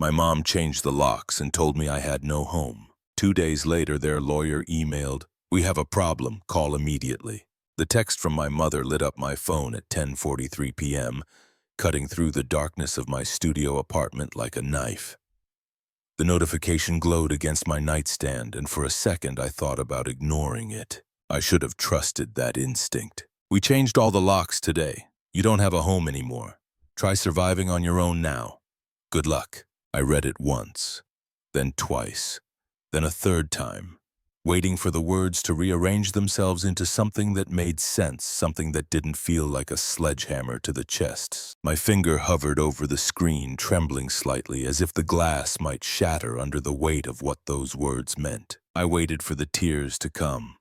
My mom changed the locks and told me I had no home. 2 days later, their lawyer emailed, "We have a problem, call immediately." The text from my mother lit up my phone at 10:43 p.m., cutting through the darkness of my studio apartment like a knife. The notification glowed against my nightstand, and for a second I thought about ignoring it. I should have trusted that instinct. "We changed all the locks today. You don't have a home anymore. Try surviving on your own now. Good luck." I read it once, then twice, then a third time, waiting for the words to rearrange themselves into something that made sense, something that didn't feel like a sledgehammer to the chest. My finger hovered over the screen, trembling slightly, as if the glass might shatter under the weight of what those words meant. I waited for the tears to come.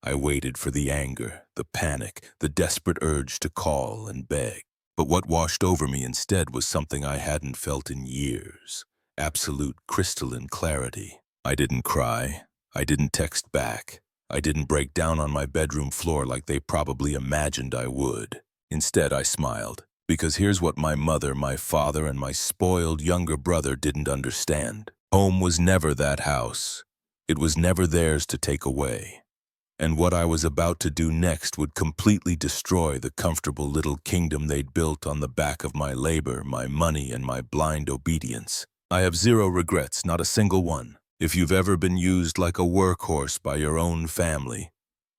I waited for the anger, the panic, the desperate urge to call and beg. But what washed over me instead was something I hadn't felt in years. Absolute crystalline clarity. I didn't cry. I didn't text back. I didn't break down on my bedroom floor like they probably imagined I would. Instead, I smiled. Because here's what my mother, my father, and my spoiled younger brother didn't understand. Home was never that house. It was never theirs to take away. And what I was about to do next would completely destroy the comfortable little kingdom they'd built on the back of my labor, my money, and my blind obedience. I have zero regrets, not a single one. If you've ever been used like a workhorse by your own family,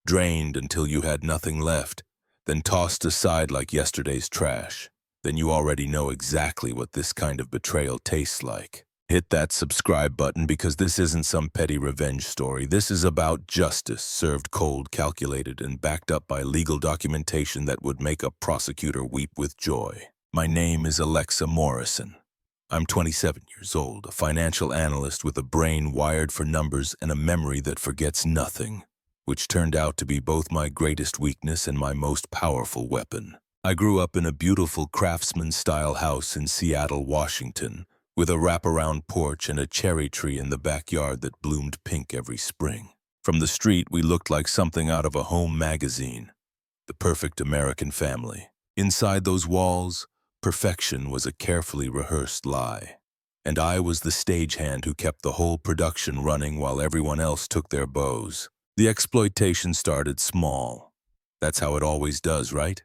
drained until you had nothing left, then tossed aside like yesterday's trash, then you already know exactly what this kind of betrayal tastes like. Hit that subscribe button because this isn't some petty revenge story. This is about justice, served cold, calculated, and backed up by legal documentation that would make a prosecutor weep with joy. My name is Alexa Morrison. I'm 27 years old, a financial analyst with a brain wired for numbers and a memory that forgets nothing, which turned out to be both my greatest weakness and my most powerful weapon. I grew up in a beautiful craftsman-style house in Seattle, Washington, with a wraparound porch and a cherry tree in the backyard that bloomed pink every spring. From the street, we looked like something out of a home magazine, the perfect American family. Inside those walls, perfection was a carefully rehearsed lie. And I was the stagehand who kept the whole production running while everyone else took their bows. The exploitation started small. That's how it always does, right?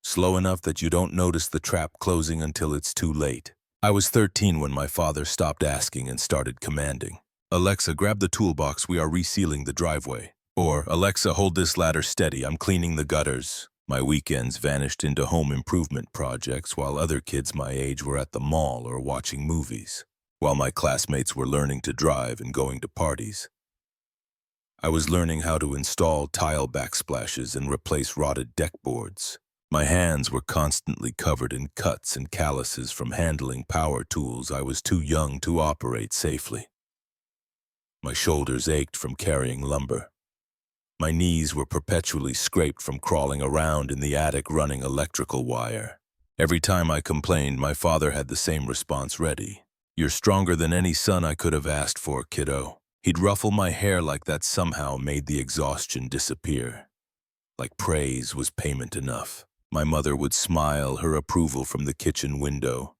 Slow enough that you don't notice the trap closing until it's too late. I was 13 when my father stopped asking and started commanding. "Alexa, grab the toolbox, we are resealing the driveway." Or, "Alexa, hold this ladder steady, I'm cleaning the gutters." My weekends vanished into home improvement projects while other kids my age were at the mall or watching movies, while my classmates were learning to drive and going to parties. I was learning how to install tile backsplashes and replace rotted deck boards. My hands were constantly covered in cuts and calluses from handling power tools I was too young to operate safely. My shoulders ached from carrying lumber. My knees were perpetually scraped from crawling around in the attic running electrical wire. Every time I complained, my father had the same response ready. "You're stronger than any son I could have asked for, kiddo." He'd ruffle my hair like that somehow made the exhaustion disappear. Like praise was payment enough. My mother would smile her approval from the kitchen window.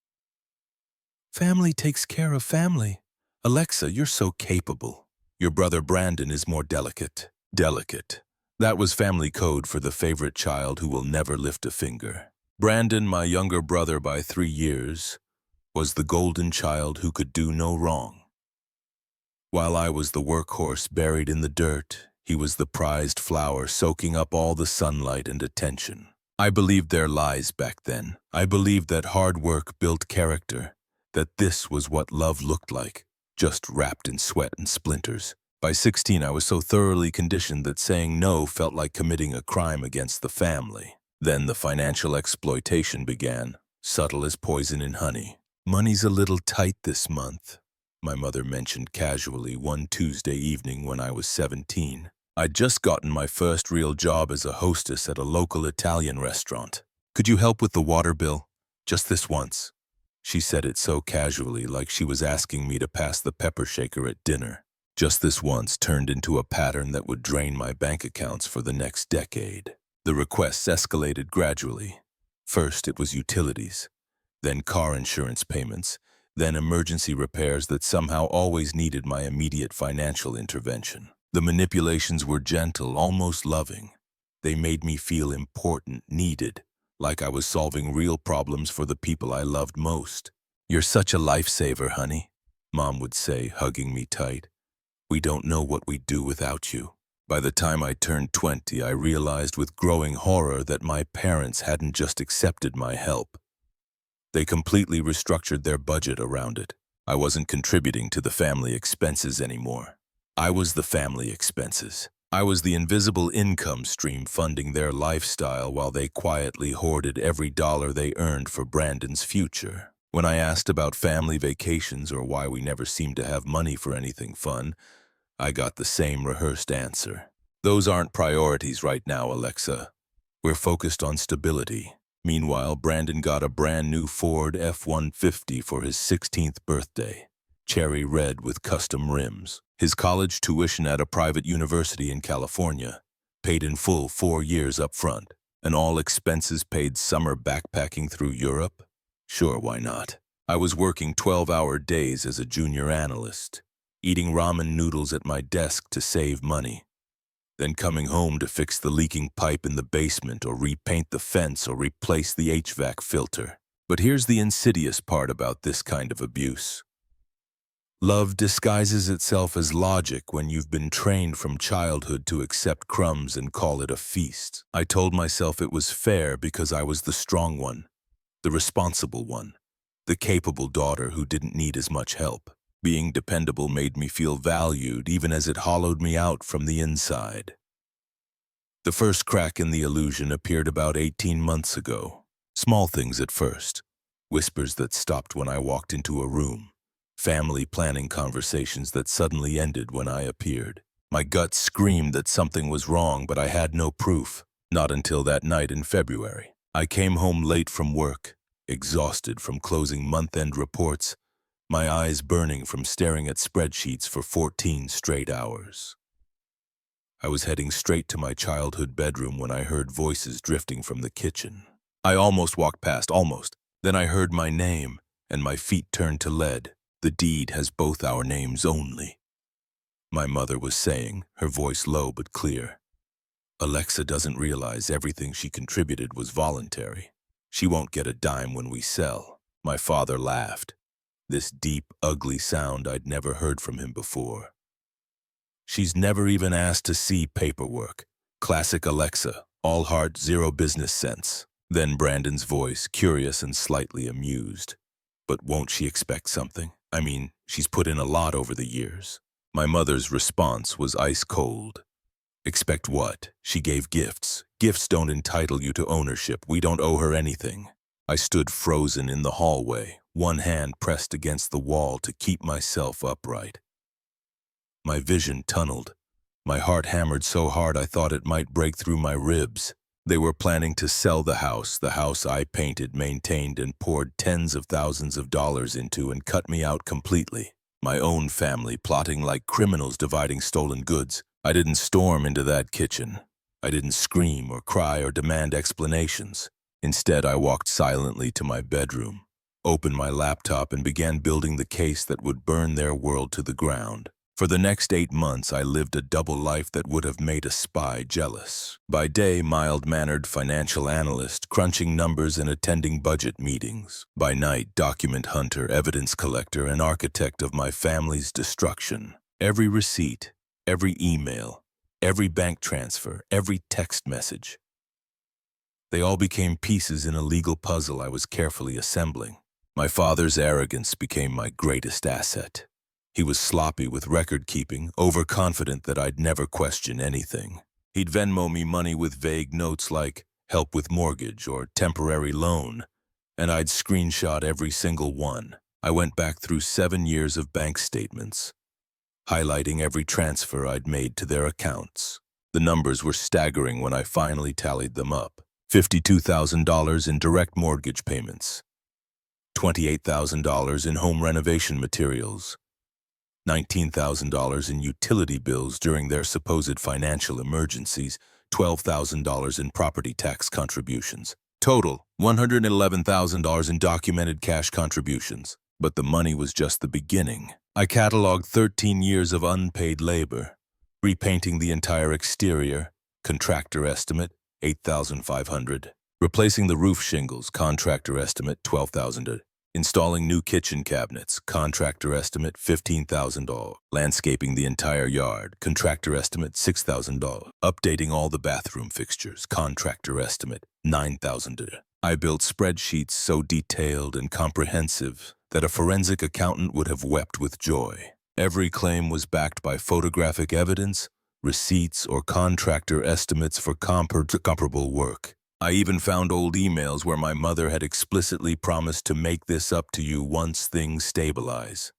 "Family takes care of family. Alexa, you're so capable. Your brother Brandon is more delicate." Delicate. That was family code for the favorite child who will never lift a finger. Brandon, my younger brother by 3 years, was the golden child who could do no wrong. While I was the workhorse buried in the dirt, he was the prized flower soaking up all the sunlight and attention. I believed their lies back then. I believed that hard work built character, that this was what love looked like, just wrapped in sweat and splinters. By 16, I was so thoroughly conditioned that saying no felt like committing a crime against the family. Then the financial exploitation began, subtle as poison in honey. "Money's a little tight this month," my mother mentioned casually one Tuesday evening when I was 17. I'd just gotten my first real job as a hostess at a local Italian restaurant. "Could you help with the water bill? Just this once." She said it so casually, like she was asking me to pass the pepper shaker at dinner. Just this once turned into a pattern that would drain my bank accounts for the next decade. The requests escalated gradually. First, it was utilities, then car insurance payments, then emergency repairs that somehow always needed my immediate financial intervention. The manipulations were gentle, almost loving. They made me feel important, needed, like I was solving real problems for the people I loved most. "You're such a lifesaver, honey," Mom would say, hugging me tight. "We don't know what we'd do without you." By the time I turned 20, I realized with growing horror that my parents hadn't just accepted my help. They completely restructured their budget around it. I wasn't contributing to the family expenses anymore. I was the family expenses. I was the invisible income stream funding their lifestyle while they quietly hoarded every dollar they earned for Brandon's future. When I asked about family vacations or why we never seemed to have money for anything fun, I got the same rehearsed answer. "Those aren't priorities right now, Alexa. We're focused on stability." Meanwhile, Brandon got a brand new Ford F-150 for his 16th birthday, cherry red with custom rims. His college tuition at a private university in California, paid in full 4 years up front, and all expenses paid summer backpacking through Europe. Sure, why not? I was working 12-hour days as a junior analyst, eating ramen noodles at my desk to save money, then coming home to fix the leaking pipe in the basement or repaint the fence or replace the HVAC filter. But here's the insidious part about this kind of abuse. Love disguises itself as logic when you've been trained from childhood to accept crumbs and call it a feast. I told myself it was fair because I was the strong one, the responsible one, the capable daughter who didn't need as much help. Being dependable made me feel valued even as it hollowed me out from the inside. The first crack in the illusion appeared about 18 months ago. Small things at first. Whispers that stopped when I walked into a room. Family planning conversations that suddenly ended when I appeared. My gut screamed that something was wrong, but I had no proof. Not until that night in February. I came home late from work, exhausted from closing month-end reports, my eyes burning from staring at spreadsheets for 14 straight hours. I was heading straight to my childhood bedroom when I heard voices drifting from the kitchen. I almost walked past, almost. Then I heard my name, and my feet turned to lead. "The deed has both our names only," my mother was saying, her voice low but clear. "Alexa doesn't realize everything she contributed was voluntary. She won't get a dime when we sell." My father laughed. This deep, ugly sound I'd never heard from him before. "She's never even asked to see paperwork. Classic Alexa, all heart, zero business sense." Then Brandon's voice, curious and slightly amused. "But won't she expect something? I mean, she's put in a lot over the years." My mother's response was ice cold. "Expect what? She gave gifts. Gifts don't entitle you to ownership. We don't owe her anything." I stood frozen in the hallway, one hand pressed against the wall to keep myself upright. My vision tunneled. My heart hammered so hard I thought it might break through my ribs. They were planning to sell the house I painted, maintained, and poured tens of thousands of dollars into, and cut me out completely. My own family plotting like criminals dividing stolen goods. I didn't storm into that kitchen. I didn't scream or cry or demand explanations. Instead, I walked silently to my bedroom, opened my laptop, and began building the case that would burn their world to the ground. For the next 8 months, I lived a double life that would have made a spy jealous. By day, mild-mannered financial analyst, crunching numbers and attending budget meetings. By night, document hunter, evidence collector, and architect of my family's destruction. Every receipt, every email, every bank transfer, every text message. They all became pieces in a legal puzzle I was carefully assembling. My father's arrogance became my greatest asset. He was sloppy with record-keeping, overconfident that I'd never question anything. He'd Venmo me money with vague notes like help with mortgage or temporary loan, and I'd screenshot every single one. I went back through 7 years of bank statements, highlighting every transfer I'd made to their accounts. The numbers were staggering when I finally tallied them up. $52,000 in direct mortgage payments, $28,000 in home renovation materials, $19,000 in utility bills during their supposed financial emergencies, $12,000 in property tax contributions. Total, $111,000 in documented cash contributions. But the money was just the beginning. I cataloged 13 years of unpaid labor, repainting the entire exterior, contractor estimate, $8,500. Replacing the roof shingles, contractor estimate, $12,000. Installing new kitchen cabinets, contractor estimate, $15,000. Landscaping the entire yard, contractor estimate, $6,000. Updating all the bathroom fixtures, contractor estimate, $9,000. I built spreadsheets so detailed and comprehensive that a forensic accountant would have wept with joy. Every claim was backed by photographic evidence, receipts, or contractor estimates for comparable work. I even found old emails where my mother had explicitly promised to make this up to you once things stabilize.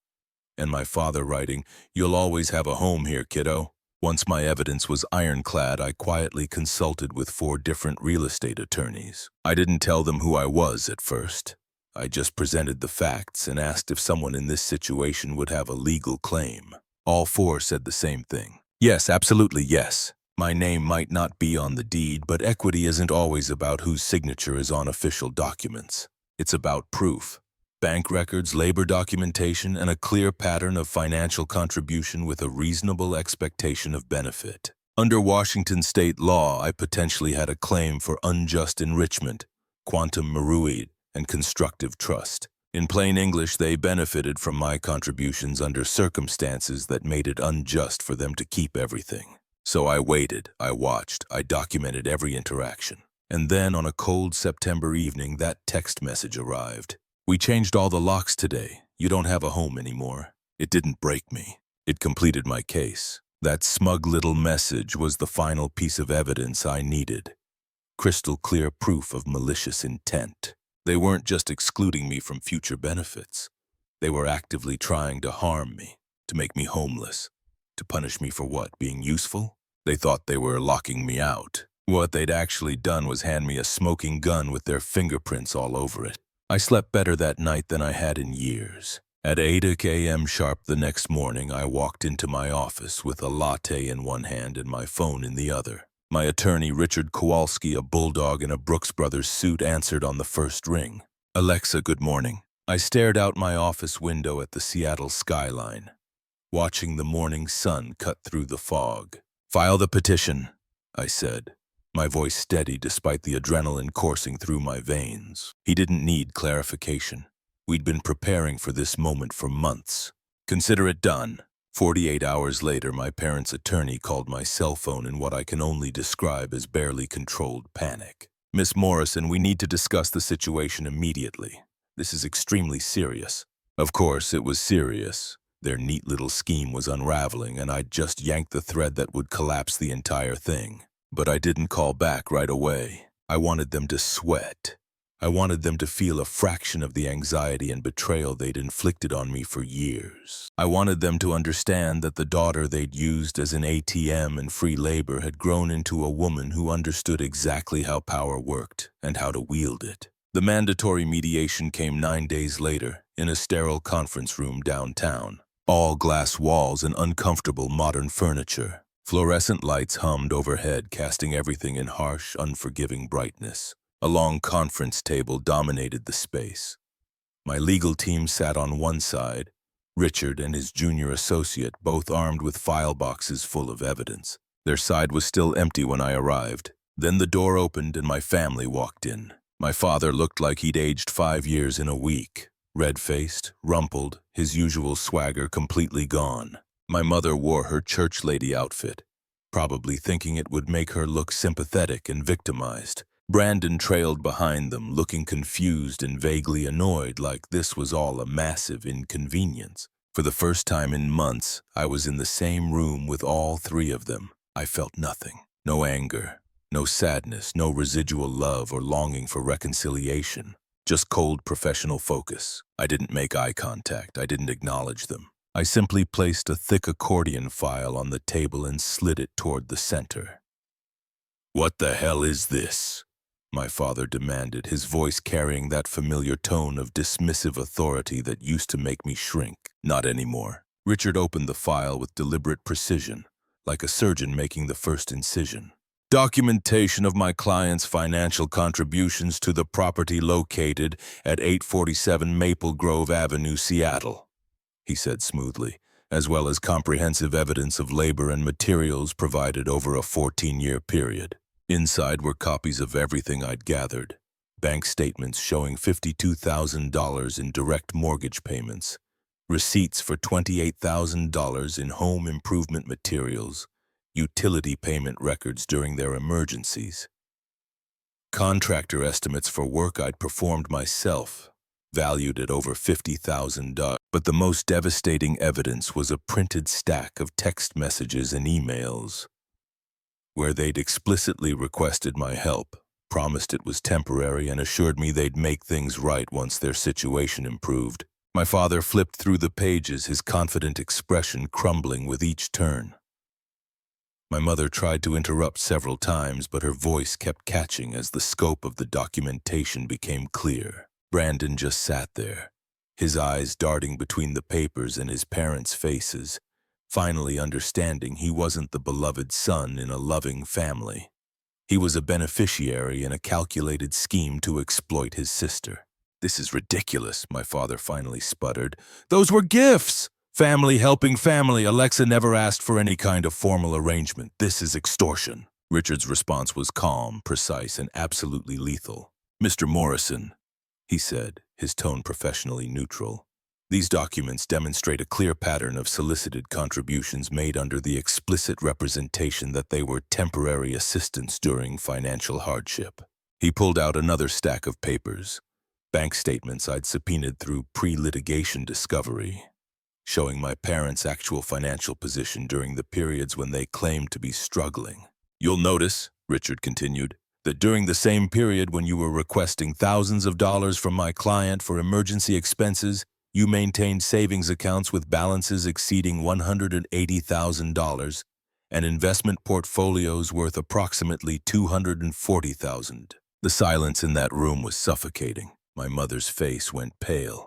And my father writing, "You'll always have a home here, kiddo." Once my evidence was ironclad, I quietly consulted with 4 different real estate attorneys. I didn't tell them who I was at first. I just presented the facts and asked if someone in this situation would have a legal claim. All 4 said the same thing. Yes, absolutely yes. My name might not be on the deed, but equity isn't always about whose signature is on official documents. It's about proof. Bank records, labor documentation, and a clear pattern of financial contribution with a reasonable expectation of benefit. Under Washington state law, I potentially had a claim for unjust enrichment, quantum meruit, and constructive trust. In plain English, they benefited from my contributions under circumstances that made it unjust for them to keep everything. So I waited, I watched, I documented every interaction. And then on a cold September evening, that text message arrived. "We changed all the locks today. You don't have a home anymore." It didn't break me. It completed my case. That smug little message was the final piece of evidence I needed. Crystal clear proof of malicious intent. They weren't just excluding me from future benefits. They were actively trying to harm me, to make me homeless. To punish me for what? Being useful? They thought they were locking me out. What they'd actually done was hand me a smoking gun with their fingerprints all over it. I slept better that night than I had in years. At 8 a.m. sharp the next morning, I walked into my office with a latte in one hand and my phone in the other. My attorney, Richard Kowalski, a bulldog in a Brooks Brothers suit, answered on the first ring. "Alexa, good morning." I stared out my office window at the Seattle skyline, watching the morning sun cut through the fog. "File the petition," I said, my voice steady despite the adrenaline coursing through my veins. He didn't need clarification. We'd been preparing for this moment for months. "Consider it done." 48 hours later, my parents' attorney called my cell phone in what I can only describe as barely controlled panic. "Miss Morrison, we need to discuss the situation immediately. This is extremely serious." Of course, it was serious. Their neat little scheme was unraveling, and I'd just yanked the thread that would collapse the entire thing. But I didn't call back right away. I wanted them to sweat. I wanted them to feel a fraction of the anxiety and betrayal they'd inflicted on me for years. I wanted them to understand that the daughter they'd used as an ATM and free labor had grown into a woman who understood exactly how power worked and how to wield it. The mandatory mediation came 9 days later in a sterile conference room downtown. All glass walls and uncomfortable modern furniture. Fluorescent lights hummed overhead, casting everything in harsh, unforgiving brightness. A long conference table dominated the space. My legal team sat on one side, Richard and his junior associate, both armed with file boxes full of evidence. Their side was still empty when I arrived. Then the door opened and my family walked in. My father looked like he'd aged 5 years in a week. Red-faced, rumpled, his usual swagger completely gone. My mother wore her church lady outfit, probably thinking it would make her look sympathetic and victimized. Brandon trailed behind them, looking confused and vaguely annoyed, like this was all a massive inconvenience. For the first time in months, I was in the same room with all 3 of them. I felt nothing. No anger, no sadness, no residual love or longing for reconciliation. Just cold professional focus. I didn't make eye contact. I didn't acknowledge them. I simply placed a thick accordion file on the table and slid it toward the center. "What the hell is this?" my father demanded, his voice carrying that familiar tone of dismissive authority that used to make me shrink. Not anymore. Richard opened the file with deliberate precision, like a surgeon making the first incision. Documentation of my client's financial contributions to the property located at 847 Maple Grove Avenue, Seattle, he said smoothly, as well as comprehensive evidence of labor and materials provided over a 14-year period. Inside were copies of everything I'd gathered, bank statements showing $52,000 in direct mortgage payments, receipts for $28,000 in home improvement materials, utility payment records during their emergencies, contractor estimates for work I'd performed myself, valued at over $50,000. But the most devastating evidence was a printed stack of text messages and emails, where they'd explicitly requested my help, promised it was temporary, and assured me they'd make things right once their situation improved. My father flipped through the pages, his confident expression crumbling with each turn. My mother tried to interrupt several times, but her voice kept catching as the scope of the documentation became clear. Brandon just sat there, his eyes darting between the papers and his parents' faces, finally understanding he wasn't the beloved son in a loving family. He was a beneficiary in a calculated scheme to exploit his sister. "This is ridiculous," my father finally sputtered. "Those were gifts! Family helping family. Alexa never asked for any kind of formal arrangement. This is extortion." Richard's response was calm, precise, and absolutely lethal. "Mr. Morrison," he said, his tone professionally neutral, "these documents demonstrate a clear pattern of solicited contributions made under the explicit representation that they were temporary assistance during financial hardship." He pulled out another stack of papers, bank statements I'd subpoenaed through pre-litigation discovery, showing my parents' actual financial position during the periods when they claimed to be struggling. "You'll notice," Richard continued, "that during the same period when you were requesting thousands of dollars from my client for emergency expenses, you maintained savings accounts with balances exceeding $180,000 and investment portfolios worth approximately $240,000. The silence in that room was suffocating. My mother's face went pale.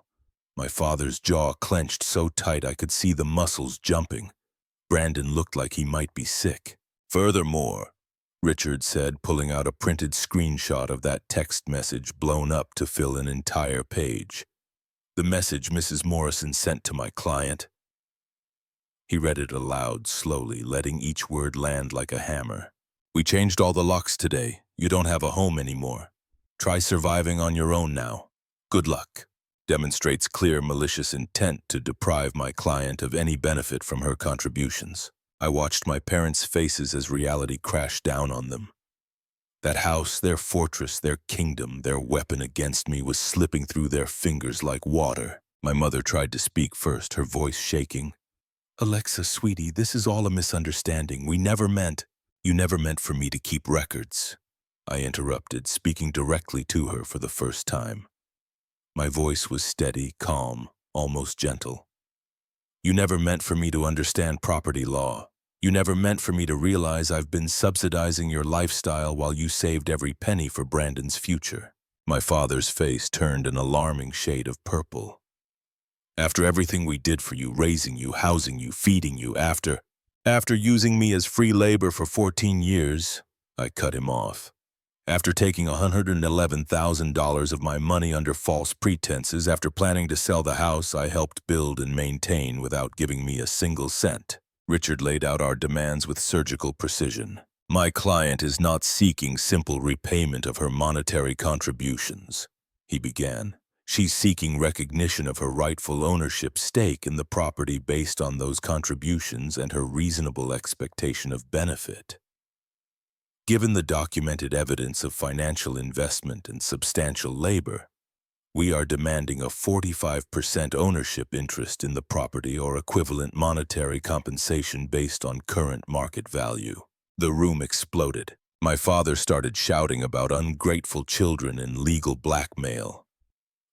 My father's jaw clenched so tight I could see the muscles jumping. Brandon looked like he might be sick. "Furthermore," Richard said, pulling out a printed screenshot of that text message blown up to fill an entire page. "The message Mrs. Morrison sent to my client." He read it aloud slowly, letting each word land like a hammer. "We changed all the locks today. You don't have a home anymore. Try surviving on your own now. Good luck. Demonstrates clear malicious intent to deprive my client of any benefit from her contributions." I watched my parents' faces as reality crashed down on them. That house, their fortress, their kingdom, their weapon against me was slipping through their fingers like water. My mother tried to speak first, her voice shaking. "Alexa, sweetie, this is all a misunderstanding. You never meant for me to keep records," I interrupted, speaking directly to her for the first time. My voice was steady, calm, almost gentle. "You never meant for me to understand property law. You never meant for me to realize I've been subsidizing your lifestyle while you saved every penny for Brandon's future." My father's face turned an alarming shade of purple. "After everything we did for you, raising you, housing you, feeding you, after using me as free labor for 14 years, I cut him off. After taking $111,000 of my money under false pretenses, after planning to sell the house I helped build and maintain without giving me a single cent." Richard laid out our demands with surgical precision. "My client is not seeking simple repayment of her monetary contributions," he began. "She's seeking recognition of her rightful ownership stake in the property based on those contributions and her reasonable expectation of benefit. Given the documented evidence of financial investment and substantial labor, we are demanding a 45% ownership interest in the property or equivalent monetary compensation based on current market value." The room exploded. My father started shouting about ungrateful children and legal blackmail.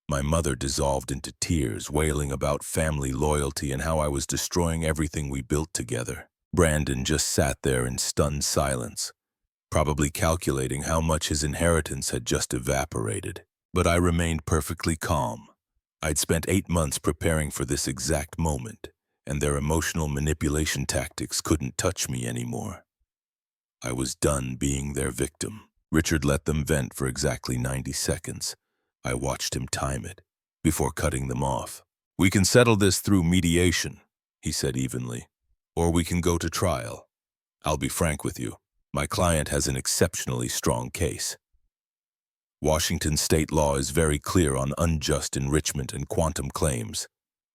My mother dissolved into tears, wailing about family loyalty and how I was destroying everything we built together. Brandon just sat there in stunned silence, probably calculating how much his inheritance had just evaporated. But I remained perfectly calm. I'd spent 8 months preparing for this exact moment, and their emotional manipulation tactics couldn't touch me anymore. I was done being their victim. Richard let them vent for exactly 90 seconds. I watched him time it before cutting them off. "We can settle this through mediation," he said evenly, "or we can go to trial. I'll be frank with you. My client has an exceptionally strong case. Washington state law is very clear on unjust enrichment and quantum claims.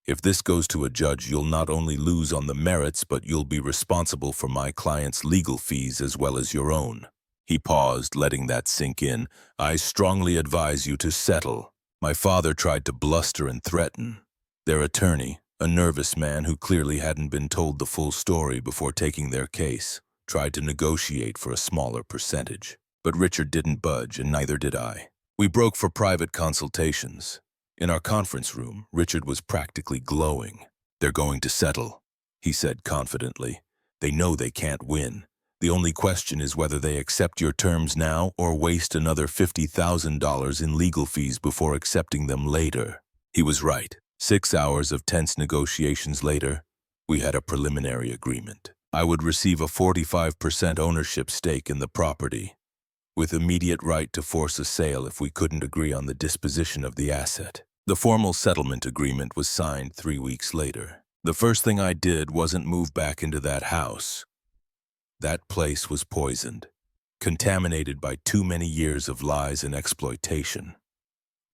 If this goes to a judge, you'll not only lose on the merits, but you'll be responsible for my client's legal fees as well as your own." He paused, letting that sink in. "I strongly advise you to settle." My father tried to bluster and threaten. Their attorney, a nervous man who clearly hadn't been told the full story before taking their case, tried to negotiate for a smaller percentage. But Richard didn't budge, and neither did I. We broke for private consultations. In our conference room, Richard was practically glowing. "They're going to settle," he said confidently. "They know they can't win. The only question is whether they accept your terms now or waste another $50,000 in legal fees before accepting them later." He was right. 6 hours of tense negotiations later, we had a preliminary agreement. I would receive a 45% ownership stake in the property, with immediate right to force a sale if we couldn't agree on the disposition of the asset. The formal settlement agreement was signed 3 weeks later. The first thing I did wasn't move back into that house. That place was poisoned, contaminated by too many years of lies and exploitation.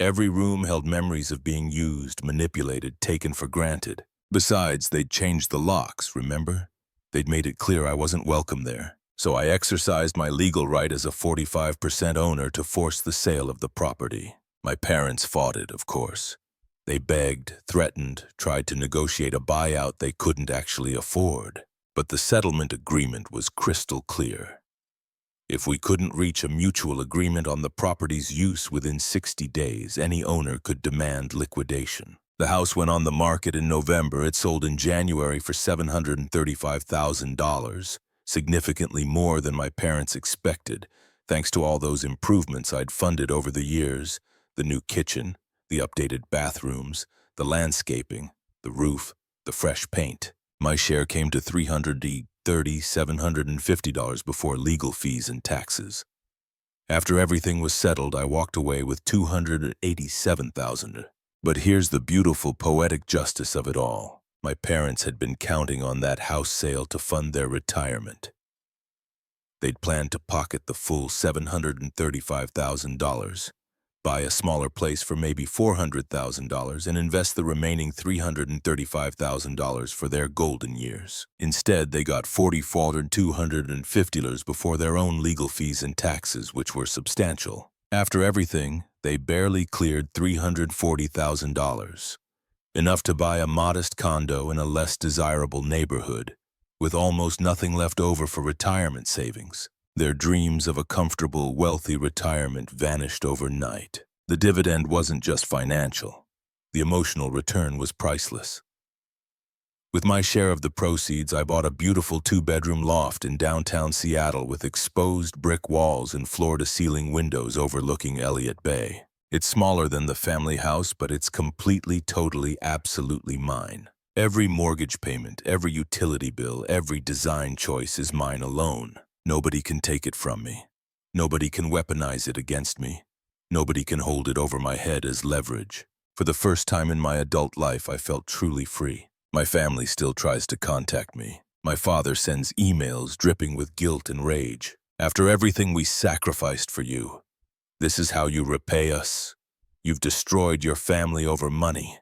Every room held memories of being used, manipulated, taken for granted. Besides, they'd changed the locks, remember? They'd made it clear I wasn't welcome there. So I exercised my legal right as a 45% owner to force the sale of the property. My parents fought it, of course. They begged, threatened, tried to negotiate a buyout they couldn't actually afford. But the settlement agreement was crystal clear. If we couldn't reach a mutual agreement on the property's use within 60 days, any owner could demand liquidation. The house went on the market in November. It sold in January for $735,000. Significantly more than my parents expected, thanks to all those improvements I'd funded over the years: the new kitchen, the updated bathrooms, the landscaping, the roof, the fresh paint. My share came to $33750 before legal fees and taxes. After everything was settled, I walked away with $287,000. But here's the beautiful poetic justice of it all. My parents had been counting on that house sale to fund their retirement. They'd planned to pocket the full $735,000, buy a smaller place for maybe $400,000, and invest the remaining $335,000 for their golden years. Instead, they got $44,250 before their own legal fees and taxes, which were substantial. After everything, they barely cleared $340,000. Enough to buy a modest condo in a less desirable neighborhood, with almost nothing left over for retirement savings. Their dreams of a comfortable, wealthy retirement vanished overnight. The dividend wasn't just financial. The emotional return was priceless. With my share of the proceeds, I bought a beautiful 2-bedroom loft in downtown Seattle with exposed brick walls and floor-to-ceiling windows overlooking Elliott Bay. It's smaller than the family house, but it's completely, totally, absolutely mine. Every mortgage payment, every utility bill, every design choice is mine alone. Nobody can take it from me. Nobody can weaponize it against me. Nobody can hold it over my head as leverage. For the first time in my adult life, I felt truly free. My family still tries to contact me. My father sends emails dripping with guilt and rage. "After everything we sacrificed for you, this is how you repay us. You've destroyed your family over money.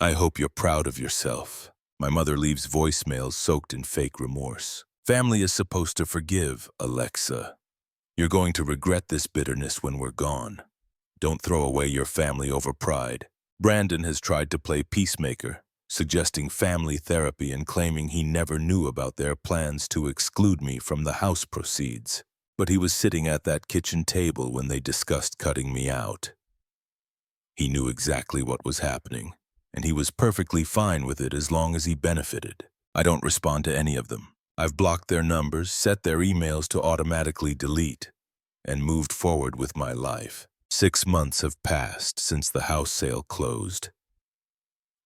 I hope you're proud of yourself." My mother leaves voicemails soaked in fake remorse. "Family is supposed to forgive, Alexa. You're going to regret this bitterness when we're gone. Don't throw away your family over pride." Brandon has tried to play peacemaker, suggesting family therapy and claiming he never knew about their plans to exclude me from the house proceeds. But he was sitting at that kitchen table when they discussed cutting me out. He knew exactly what was happening, and he was perfectly fine with it as long as he benefited. I don't respond to any of them. I've blocked their numbers, set their emails to automatically delete, and moved forward with my life. 6 months have passed since the house sale closed.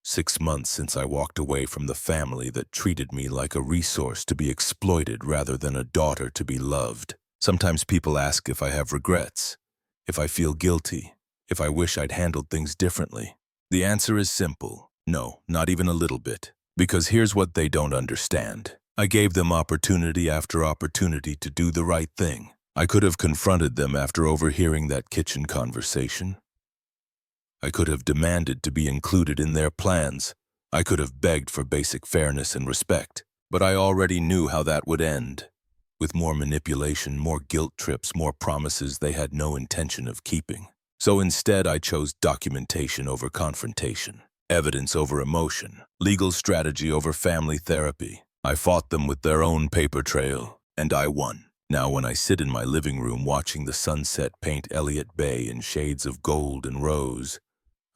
6 months since I walked away from the family that treated me like a resource to be exploited rather than a daughter to be loved. Sometimes people ask if I have regrets, if I feel guilty, if I wish I'd handled things differently. The answer is simple. No, not even a little bit. Because here's what they don't understand. I gave them opportunity after opportunity to do the right thing. I could have confronted them after overhearing that kitchen conversation. I could have demanded to be included in their plans. I could have begged for basic fairness and respect. But I already knew how that would end. With more manipulation, more guilt trips, more promises they had no intention of keeping. So instead, I chose documentation over confrontation, evidence over emotion, legal strategy over family therapy. I fought them with their own paper trail, and I won. Now when I sit in my living room watching the sunset paint Elliott Bay in shades of gold and rose,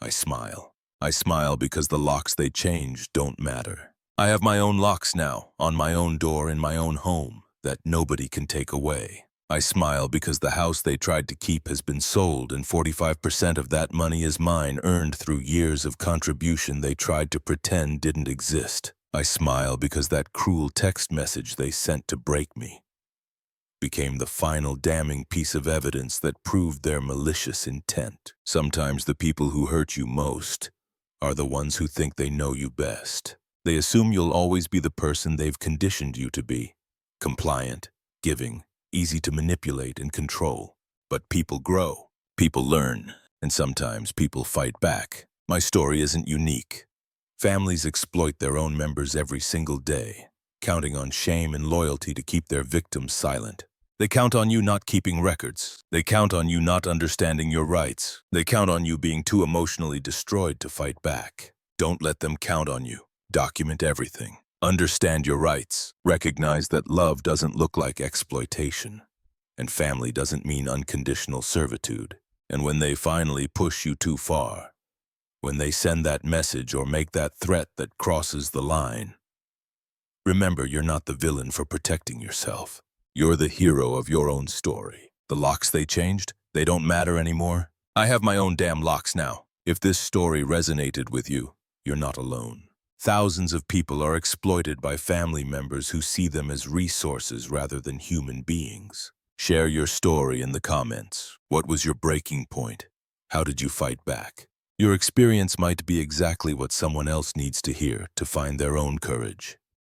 I smile. I smile because the locks they changed don't matter. I have my own locks now, on my own door in my own home, that nobody can take away. I smile because the house they tried to keep has been sold and 45% of that money is mine, earned through years of contribution they tried to pretend didn't exist. I smile because that cruel text message they sent to break me became the final damning piece of evidence that proved their malicious intent. Sometimes the people who hurt you most are the ones who think they know you best. They assume you'll always be the person they've conditioned you to be. Compliant, giving, easy to manipulate and control. But people grow, people learn, and sometimes people fight back. My story isn't unique. Families exploit their own members every single day, counting on shame and loyalty to keep their victims silent. They count on you not keeping records. They count on you not understanding your rights. They count on you being too emotionally destroyed to fight back. Don't let them count on you. Document everything. Understand your rights. Recognize that love doesn't look like exploitation, and family doesn't mean unconditional servitude. And when they finally push you too far, when they send that message or make that threat that crosses the line, remember you're not the villain for protecting yourself. You're the hero of your own story. The locks they changed, they don't matter anymore. I have my own damn locks now. If this story resonated with you, you're not alone. Thousands of people are exploited by family members who see them as resources rather than human beings. Share your story in the comments. What was your breaking point? How did you fight back? Your experience might be exactly what someone else needs to hear to find their own courage.